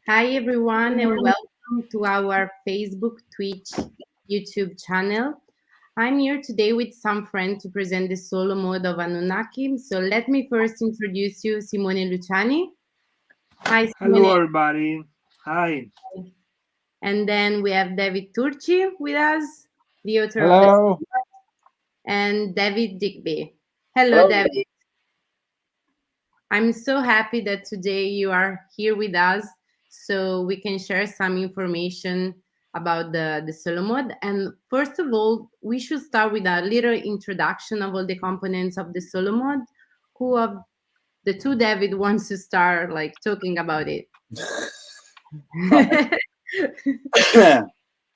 Hi everyone and welcome to our Facebook, Twitch, YouTube channel. I'm here today with some friends to present the solo mode of Anunnaki. So let me first introduce you, Simone Luciani. Hi Simone. Hello everybody. Hi. And then we have David Turczi with us, the author of Hello. and David Digby. Hello David. I'm so happy that today you are here with us so we can share some information about the solo mode. And first of all, we should start with a little introduction of all the components of the solo mode. Who of the two David wants to start like talking about it?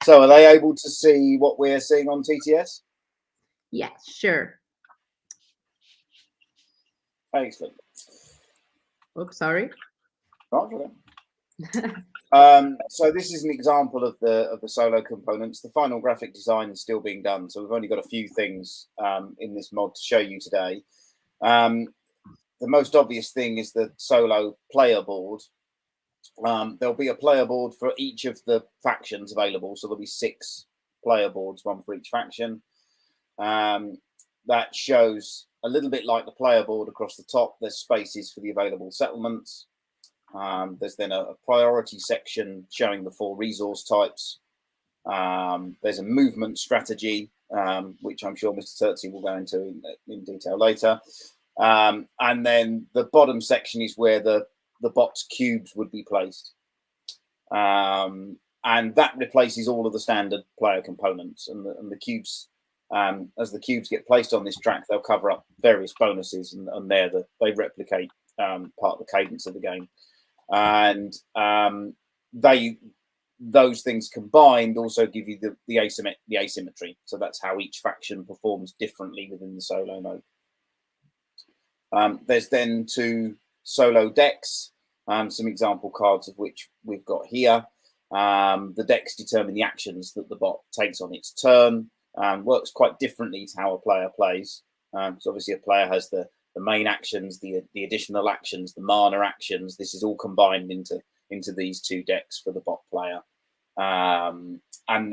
So are they able to see what we're seeing on TTS? Yeah, sure. Excellent. Oops, sorry. Right, so this is an example of the solo components. The final graphic design is still being done, so we've only got a few things in this mod to show you today. The most obvious thing is the solo player board. There'll be a player board for each of the factions available, so there'll be 6 player boards, one for each faction. That shows a little bit like the player board across the top. There's spaces for the available settlements. There's then a priority section showing the 4 resource types. There's a movement strategy, which I'm sure Mr. Turczi will go into in detail later. And then the bottom section is where the bot's cubes would be placed. And that replaces all of the standard player components. And the cubes, as the cubes get placed on this track, they'll cover up various bonuses, and they replicate part of the cadence of the game. And those things combined also give you the asymmetry. So that's how each faction performs differently within the solo mode. There's then 2 solo decks, some example cards of which we've got here. The decks determine the actions that the bot takes on its turn. Works quite differently to how a player plays. So obviously a player has the main actions, the additional actions, the mana actions. This is all combined into these 2 decks for the bot player. And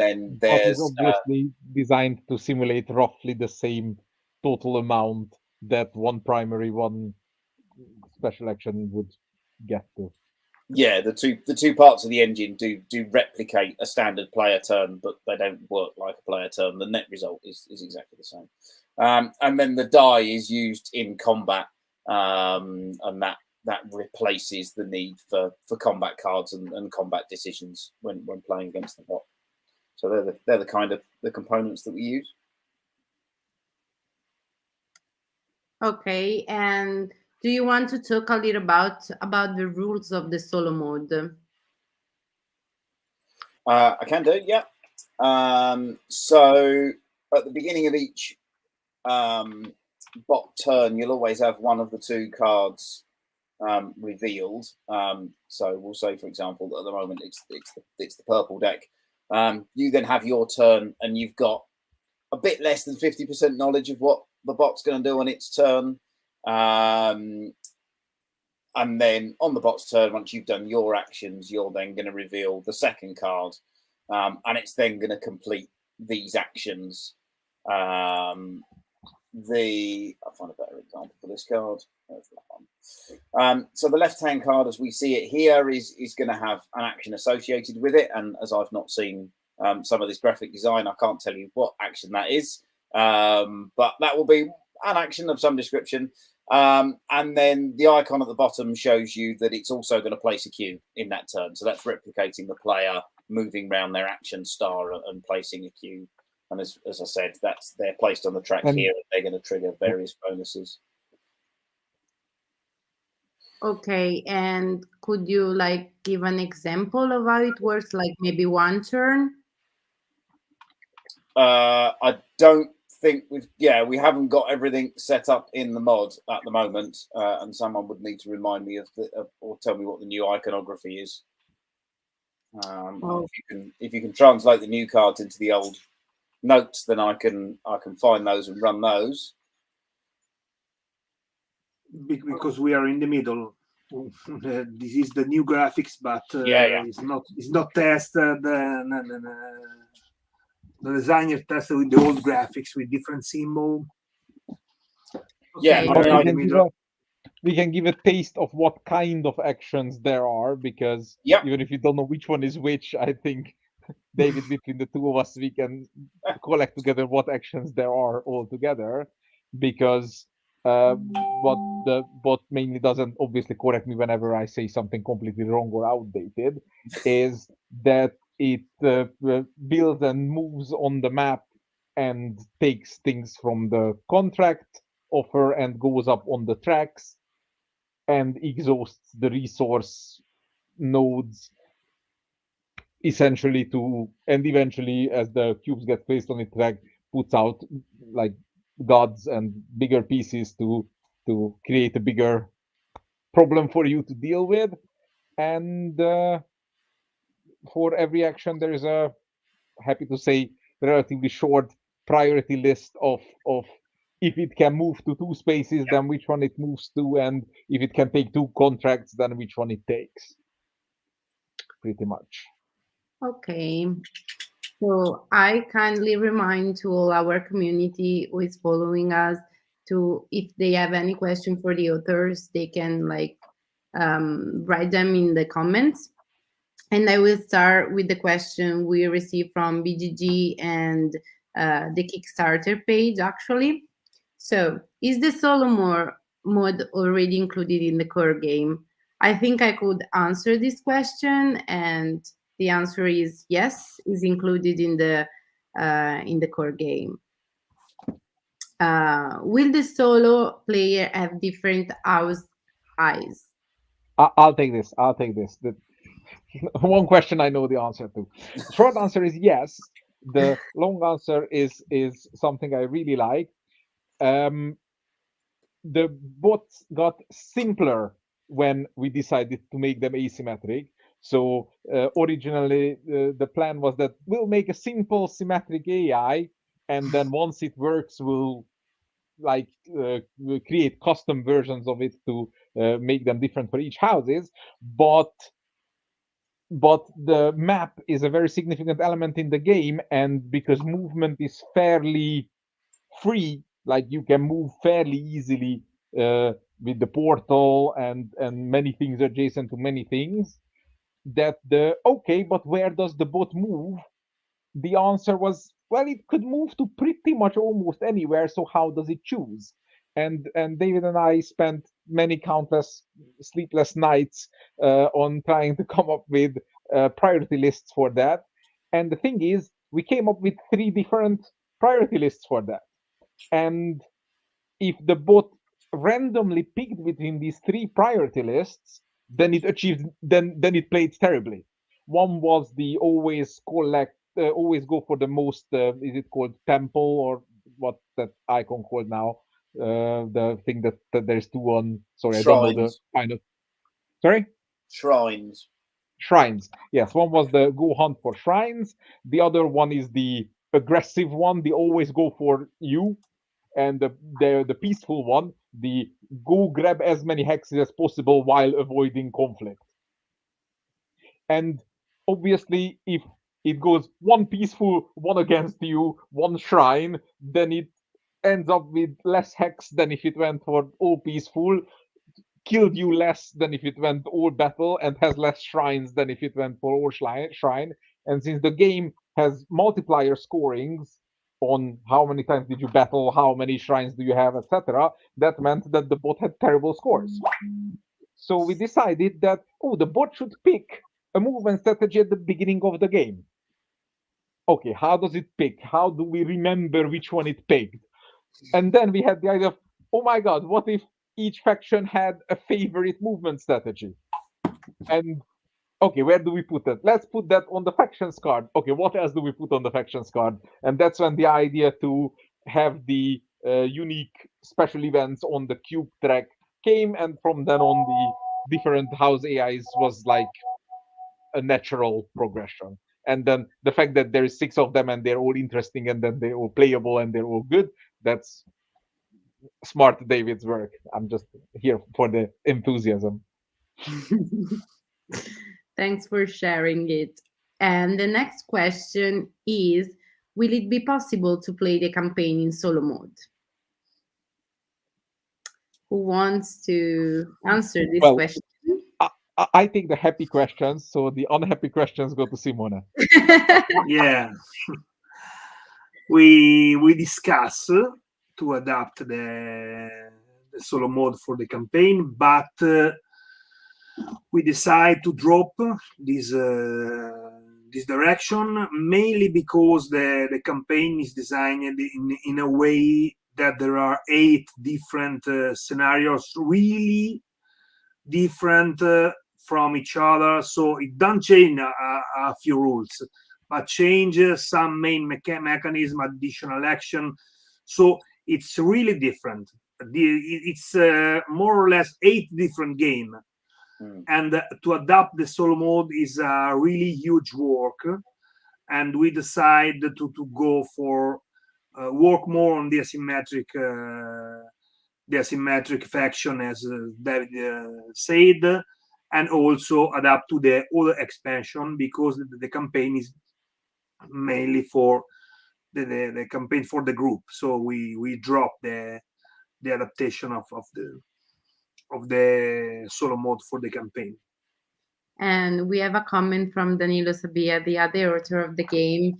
then there's obviously designed to simulate roughly the same total amount that one primary, one special action would get to. Yeah, the two parts of the engine do replicate a standard player turn, but they don't work like a player turn. The net result is exactly the same. And then the die is used in combat, and that replaces the need for combat cards and combat decisions when playing against the bot. So they're the kind of the components that we use. Okay, and do you want to talk a little about the rules of the solo mode? I can do, yeah. So at the beginning of each bot turn, you'll always have one of the 2 cards revealed. So we'll say, for example, that at the moment it's the purple deck. You then have your turn, and you've got a bit less than 50% knowledge of what the bot's going to do on its turn. And then on the bot's turn, once you've done your actions, you're then going to reveal the second card, and it's then going to complete these actions. I'll find a better example for this card. There's that one. So the left-hand card, as we see it here, is going to have an action associated with it. And as I've not seen some of this graphic design, I can't tell you what action that is. But that will be an action of some description. And then the icon at the bottom shows you that it's also going to place a cube in that turn. So that's replicating the player moving around their action star and placing a cube. And as I said, they're placed on the track here, and they're going to trigger various bonuses. Okay, and could you like give an example of how it works, like maybe one turn? I don't think we haven't got everything set up in the mod at the moment, and someone would need to remind me or tell me what the new iconography is. If you can translate the new cards into the old notes, then I can find those and run those. Because we are in the middle. This is the new graphics, but Yeah. it's not tested. The designer tested with the old graphics with different symbol. Yeah, Okay. I mean, we I- can give we can give a taste of what kind of actions there are, because Yep. even if you don't know which one is which, I think, David, between the two of us, we can collect together what actions there are all together. Because what the bot mainly doesn't obviously correct me whenever I say something completely wrong or outdated, is that it builds and moves on the map and takes things from the contract offer and goes up on the tracks and exhausts the resource nodes essentially to, and eventually as the cubes get placed on its track, puts out like gods and bigger pieces to create a bigger problem for you to deal with. And for every action there is a, happy to say, relatively short priority list of if it can move to two spaces, then which one it moves to, and if it can take two contracts, then which one it takes. Pretty much. Okay. So I kindly remind to all our community who is following us to, if they have any question for the authors, they can write them in the comments. And I will start with the question we received from BGG and the Kickstarter page, actually. So, is the solo mod already included in the core game? I think I could answer this question, and the answer is yes, is included in the core game. Will the solo player have different house eyes? I'll take this. I'll take this. The one question I know the answer to. The short answer is yes. The long answer is something I really like. The bots got simpler when we decided to make them asymmetric. So originally the plan was that we'll make a simple symmetric AI, and then once it works, we'll like create custom versions of it to make them different for each houses. But the map is a very significant element in the game, and because movement is fairly free, like you can move fairly easily with the portal and many things adjacent to many things, that the okay, but where does the bot move? The answer was, well, it could move to pretty much almost anywhere, so how does it choose? And David and I spent many countless sleepless nights on trying to come up with priority lists for that. And the thing is, we came up with three different priority lists for that. And if the bot randomly picked between these three priority lists, then it achieved then it played terribly. One was the always collect, always go for the most. Is it called temple or what that icon called now? The thing that there's two on. Sorry, I don't know the Shrines. kind of. Sorry. Shrines. Shrines. Yes, one was the go hunt for shrines. The other one is the aggressive one, the always go for you, and the peaceful one, the go grab as many hexes as possible while avoiding conflict. And obviously, if it goes one peaceful, one against you, one shrine, then it ends up with less hex than if it went for all peaceful, killed you less than if it went all battle, and has less shrines than if it went for all shrine. And since the game has multiplier scorings on how many times did you battle, how many shrines do you have, etc., that meant that the bot had terrible scores. So we decided that, oh, the bot should pick a movement strategy at the beginning of the game. Okay, how does it pick? How do we remember which one it picked? And then we had the idea of, oh my god, what if each faction had a favorite movement strategy? And okay, where do we put that? Let's put that on the factions card. Okay, what else do we put on the factions card? And that's when the idea to have the unique special events on the cube track came, and from then on, the different house AIs was like a natural progression. And then the fact that there is 6 of them and they're all interesting and then they're all playable and they're all good, that's smart David's work. I'm just here for the enthusiasm. Thanks for sharing it. And the next question is, will it be possible to play the campaign in solo mode? Who wants to answer this Well, question? I take the happy questions, so the unhappy questions go to Simone. Yeah. We discuss to adapt the solo mode for the campaign, but we decide to drop this this direction mainly because the campaign is designed in a way that there are 8 different scenarios really different from each other, so it don't change a few rules but change some main mechanism, additional action, so it's really different. It's more or less 8 different game. And to adapt the solo mode is a really huge work, and we decide to go for work more on the asymmetric faction, as David said, and also adapt to the other expansion because the campaign is mainly for the campaign for the group. So we drop the adaptation of the solo mode for the campaign. And we have a comment from Danilo Sabia, the other author of the game,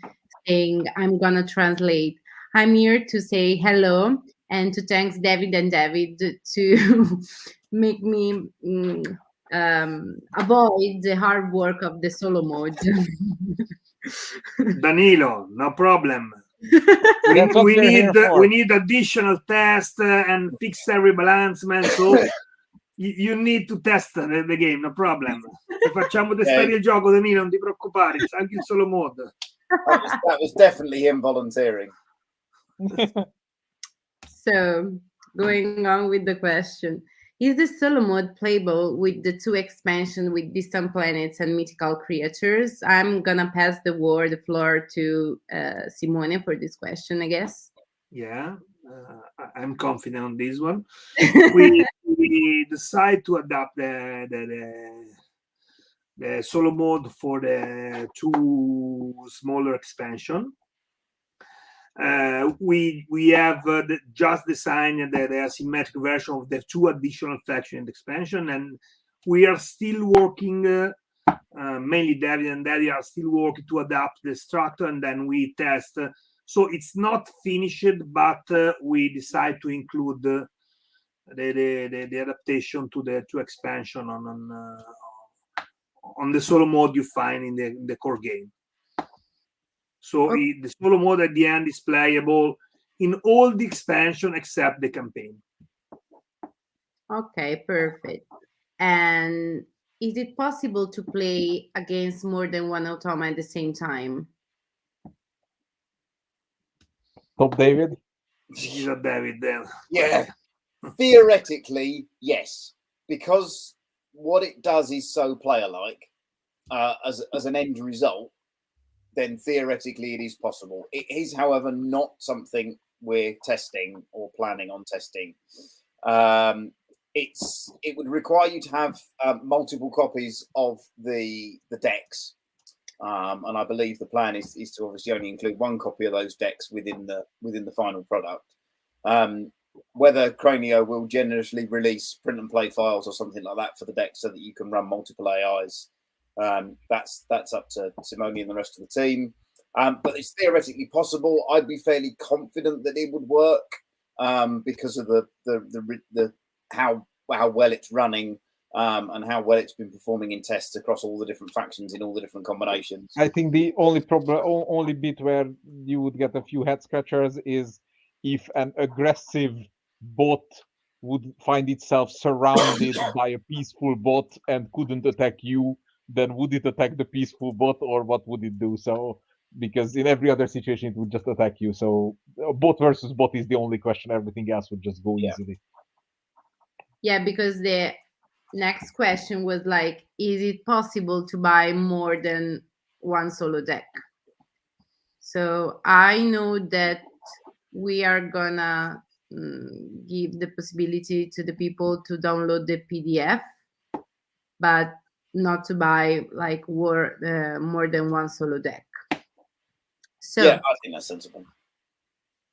saying, I'm going to translate. I'm here to say hello and to thank David and David to make me avoid the hard work of the solo mode. Danilo, no problem. That's what we're here for. We need additional tests and fix every balancement, so you need to test the game, no problem. Se facciamo testare il gioco, Danilo, non ti preoccupare, c'è anche il solo mode. That was definitely him volunteering. So, going on with the question. Is the solo mode playable with the 2 expansion with distant planets and mythical creatures? I'm gonna pass the floor to Simone for this question, I guess. Yeah, I'm confident on this one. we decide to adapt the solo mode for the 2 smaller expansion. We have just designed the asymmetric version of the 2 additional faction in the expansion, and we are still working. Mainly David and Daddy are still working to adapt the structure, and then we test. So it's not finished, but we decide to include the adaptation to the 2 expansion on the solo mode you find in the core game. So the solo mode at the end is playable in all the expansion except the campaign. Okay, perfect. And is it possible to play against more than one automa at the same time? Top David? David then. Yeah. Theoretically, yes. Because what it does is so player-like as an end result, then theoretically it is possible. It is, however, not something we're testing or planning on testing. It would require you to have multiple copies of the decks, and I believe the plan is to obviously only include 1 copy of those decks within the final product. Whether Cronio will generously release print and play files or something like that for the deck so that you can run multiple AIs, that's up to Simone and the rest of the team. But it's theoretically possible. I'd be fairly confident that it would work because of the how well it's running and how well it's been performing in tests across all the different factions in all the different combinations. I think the only bit where you would get a few head scratchers is if an aggressive bot would find itself surrounded by a peaceful bot and couldn't attack you, then would it attack the peaceful bot or what would it do? So, because in every other situation it would just attack you. So bot versus bot is the only question. Everything else would just go easily. Yeah, because the next question was like, is it possible to buy more than 1 solo deck? So I know that we are gonna give the possibility to the people to download the PDF but not to buy like more than one solo deck. So Yeah, I think that's sensible.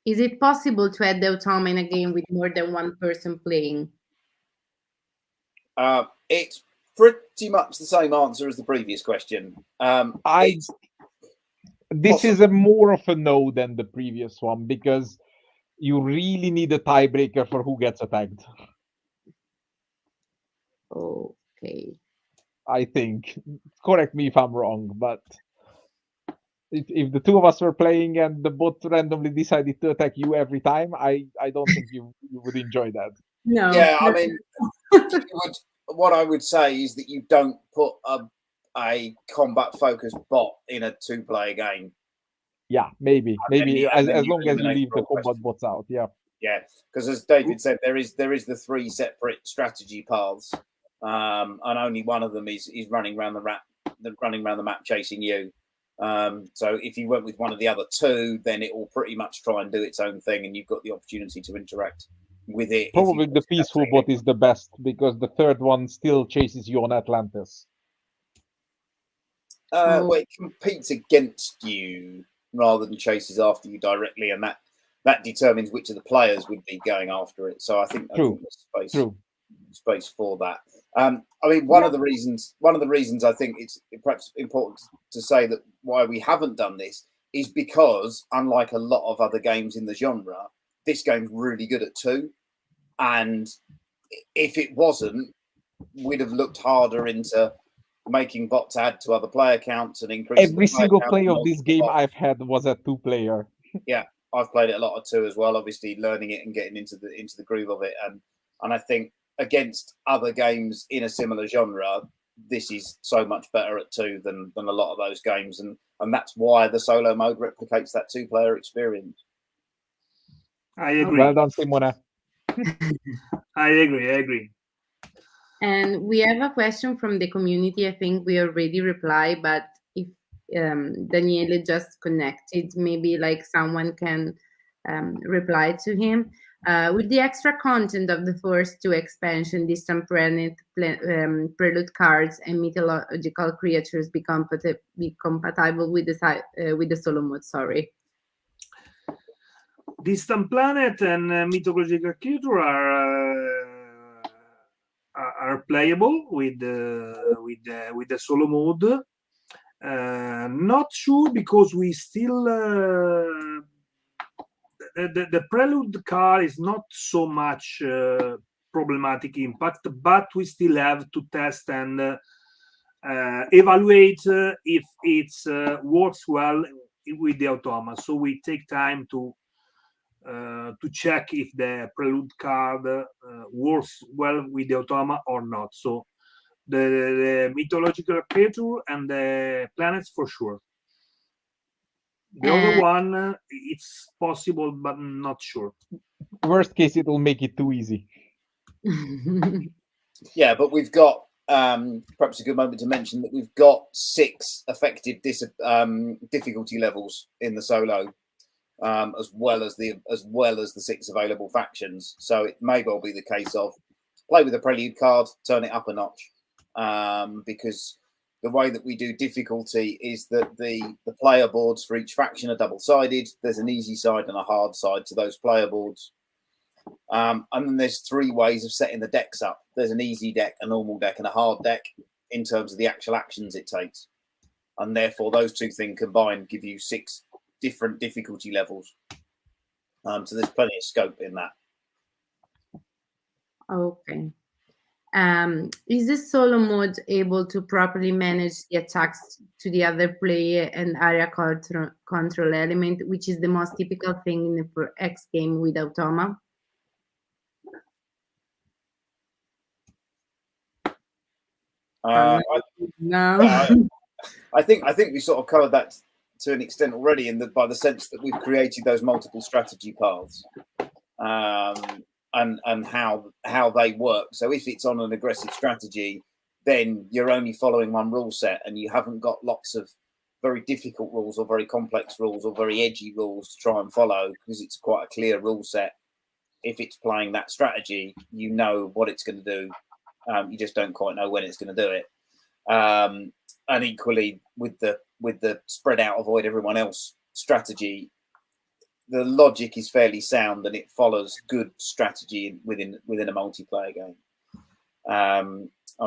is it possible to add the automa in a game with more than one person playing? It's pretty much the same answer as the previous question. This is a more of a no than the previous one, because you really need a tiebreaker for who gets attacked. Okay. I think. Correct me if I'm wrong, but if the two of us were playing and the bot randomly decided to attack you every time, I don't think you would enjoy that. No. Yeah, I mean, what I would say is that you don't put a combat focused bot in a 2-player game. Yeah, maybe as long as you leave the combat bots out. Yeah. Yeah, because as David said, there is the 3 separate strategy paths, and only one of them is running around the map chasing you. So if you went with one of the other 2, then it will pretty much try and do its own thing, and you've got the opportunity to interact with it. Probably the peaceful bot is the best, because the third one still chases you on Atlantis. Well, it competes against you rather than chases after you directly, and that determines which of the players would be going after it. So I think there's space for that. I mean, one of the reasons I think it's perhaps important to say that why we haven't done this is because, unlike a lot of other games in the genre, this game's really good at 2, and if it wasn't, we'd have looked harder into making bots add to other player counts and increasing every single play of this game I've had was a 2-player. Yeah, I've played it a lot of 2 as well, obviously learning it and getting into the groove of it, and I think against other games in a similar genre, this is so much better at 2 than a lot of those games, and that's why the solo mode replicates that 2-player experience. I agree. Well done, Simone. I agree. And we have a question from the community. I think we already replied, but if Daniele just connected, maybe like someone can reply to him. With the extra content of the first 2 expansion, distant planet, prelude cards, and mythological creatures be compatible with the solo mode. Sorry. Distant planet and mythological creature are playable with the solo mode. Not sure, because we still the prelude card is not so much problematic impact, but we still have to test and evaluate if it works well with the automa. So we take time to check if the prelude card works well with the automa or not. So the mythological creature and the planets for sure. The other one, it's possible, but not sure. Worst case, it will make it too easy. Yeah, but we've got perhaps a good moment to mention that we've got 6 effective difficulty levels in the solo, as well as the 6 available factions. So it may well be the case of play with a prelude card, turn it up a notch, because the way that we do difficulty is that the player boards for each faction are double-sided. There's an easy side and a hard side to those player boards. And then there's 3 ways of setting the decks up. There's an easy deck, a normal deck, and a hard deck in terms of the actual actions it takes. And therefore, those 2 things combined give you 6 different difficulty levels. So there's plenty of scope in that. Okay. Is the solo mode able to properly manage the attacks to the other player and area control element, which is the most typical thing in the X game with automa? No. I think we sort of covered that to an extent already, by the sense that we've created those multiple strategy paths, and how they work. So if it's on an aggressive strategy, then you're only following one rule set, and you haven't got lots of very difficult rules or very complex rules or very edgy rules to try and follow, because it's quite a clear rule set. If it's playing that strategy, you know what it's going to do, You just don't quite know when it's going to do it. And equally with the spread out, avoid everyone else strategy, the logic is fairly sound and it follows good strategy within a multiplayer game. I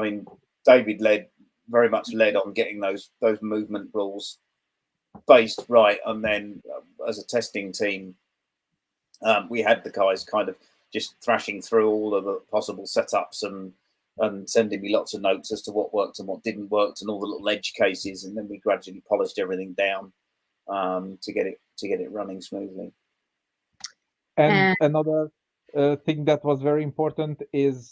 mean, David very much led on getting those movement rules based right, and then as a testing team, we had the guys kind of just thrashing through all of the possible setups and sending me lots of notes as to what worked and what didn't work, and all the little edge cases, and then we gradually polished everything down to get it running smoothly. And another thing that was very important is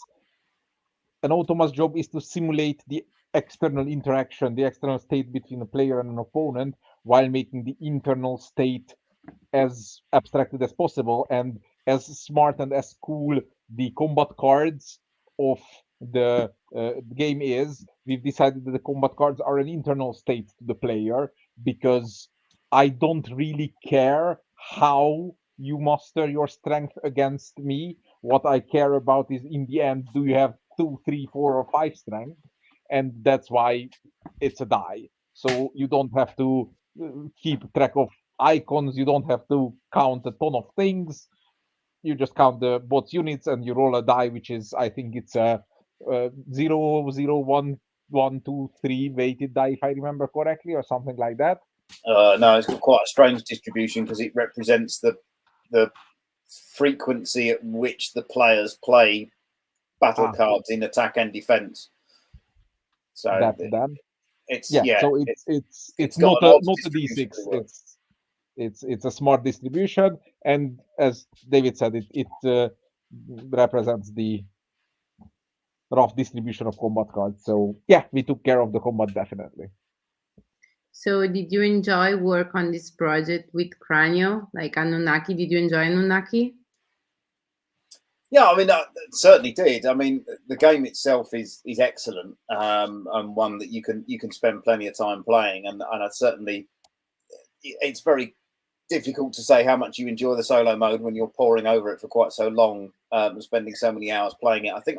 an automa's job is to simulate the external interaction, the external state between a player and an opponent, while making the internal state as abstracted as possible. And as smart and as cool the combat cards of the game is, we've decided that the combat cards are an internal state to the player, because I don't really care how you muster your strength against me. What I care about is, in the end, do you have 2, 3, 4, or 5 strength? And that's why it's a die. So you don't have to keep track of icons. You don't have to count a ton of things. You just count the both units and you roll a die, which is, I think it's a 0, 0, 1, 1, 2, 3 weighted die, if I remember correctly, or something like that. No, it's got quite a strange distribution because it represents the frequency at which the players play battle cards in attack and defense. So that's them. It's So it's not a d6. It's a smart distribution, and as David said, it represents the rough distribution of combat cards. So yeah, we took care of the combat definitely. So did you enjoy work on this project with Cranio, like Anunnaki? Did you enjoy Anunnaki? Yeah, I mean, I certainly did. I mean, the game itself is excellent, and one that you can spend plenty of time playing. And I certainly, it's very difficult to say how much you enjoy the solo mode when you're poring over it for quite so long, and spending so many hours playing it. I think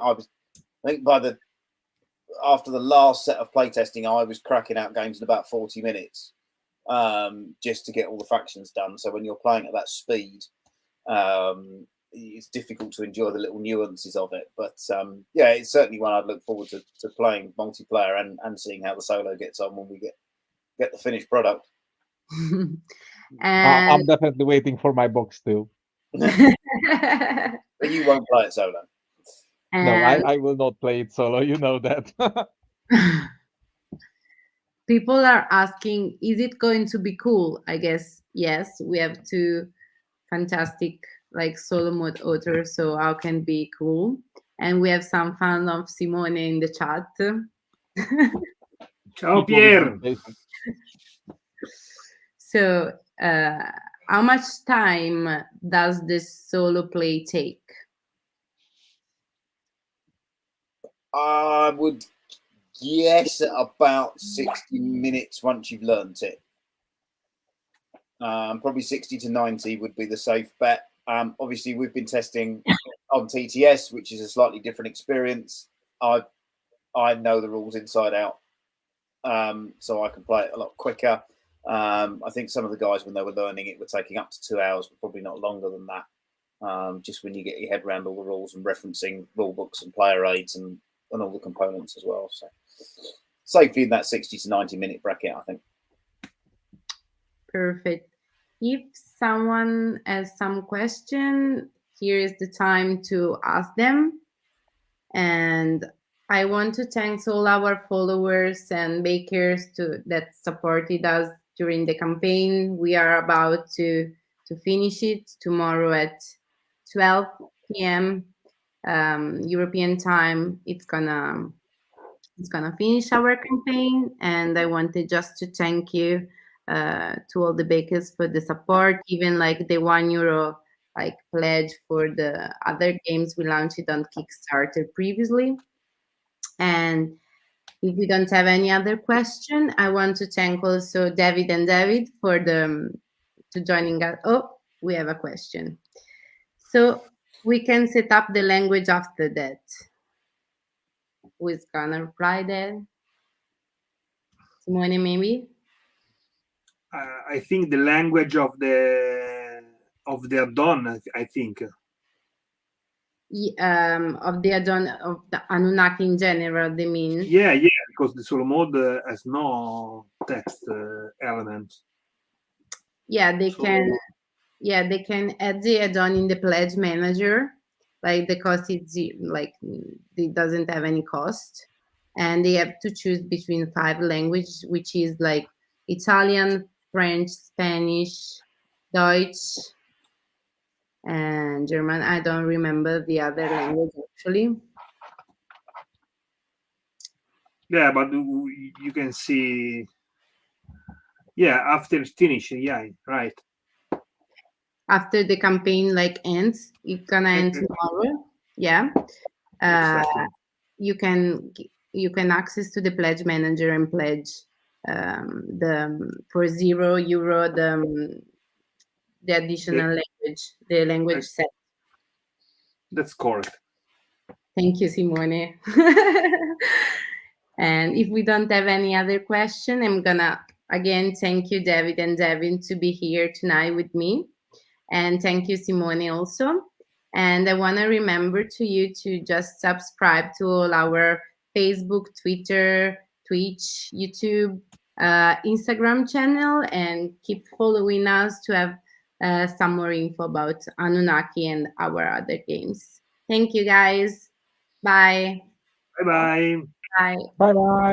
after the last set of playtesting, I was cracking out games in about 40 minutes, just to get all the factions done. So when you're playing at that speed, it's difficult to enjoy the little nuances of it. But yeah, it's certainly one I'd look forward to playing multiplayer and seeing how the solo gets on when we get the finished product. I'm definitely waiting for my box too. But you won't play it solo. No, I will not play it solo. You know that. People are asking, is it going to be cool? I guess yes. We have 2 fantastic solo mode authors, so how can it be cool? And we have some fans of Simone in the chat. Ciao Pierre. So how much time does this solo play take? I would guess about 60 minutes once you've learned it. Probably 60 to 90 would be the safe bet. Obviously, we've been testing on TTS, which is a slightly different experience. I know the rules inside out, so I can play it a lot quicker. I think some of the guys, when they were learning it, were taking up to 2 hours, but probably not longer than that. Just when you get your head around all the rules and referencing rule books and player aids and all the components as well. So safely in that 60 to 90 minute bracket, I think. Perfect. If someone has some question, here is the time to ask them. And I want to thank all our followers and bakers that supported us during the campaign. We are about to finish it tomorrow at 12 p.m. European time. It's gonna finish our campaign, and I wanted just to thank you to all the bakers for the support, even the €1 pledge for the other games we launched on Kickstarter previously. And if we don't have any other question, I want to thank also David and David for to joining us. Oh, we have a question. So we can set up the language after that. who is gonna reply that? Simone, maybe? I think the language of the Adon, I think. Of the of the Anunnaki in general, they mean? Yeah, because the solo mode has no text element. Yeah, they So- can. Yeah, they can add the add-on in the pledge manager. Like the cost is like it doesn't have any cost, and they have to choose between 5 languages, which is like Italian, French, Spanish, Deutsch, and German. I don't remember the other language actually. Yeah, but you can see. Yeah, after finish. Yeah, right. After the campaign like ends, it's gonna end tomorrow. Yeah. Exactly. You can access to the pledge manager and pledge the for €0 the additional language, the language set. That's correct. Thank you, Simone. And if we don't have any other question, I'm gonna again thank you, David and Devin, to be here tonight with me. And thank you, Simone, also. And I want to remember to you to just subscribe to all our Facebook, Twitter, Twitch, YouTube, Instagram channel, and keep following us to have some more info about Anunnaki and our other games. Thank you, guys. Bye. Bye bye. Bye. Bye bye.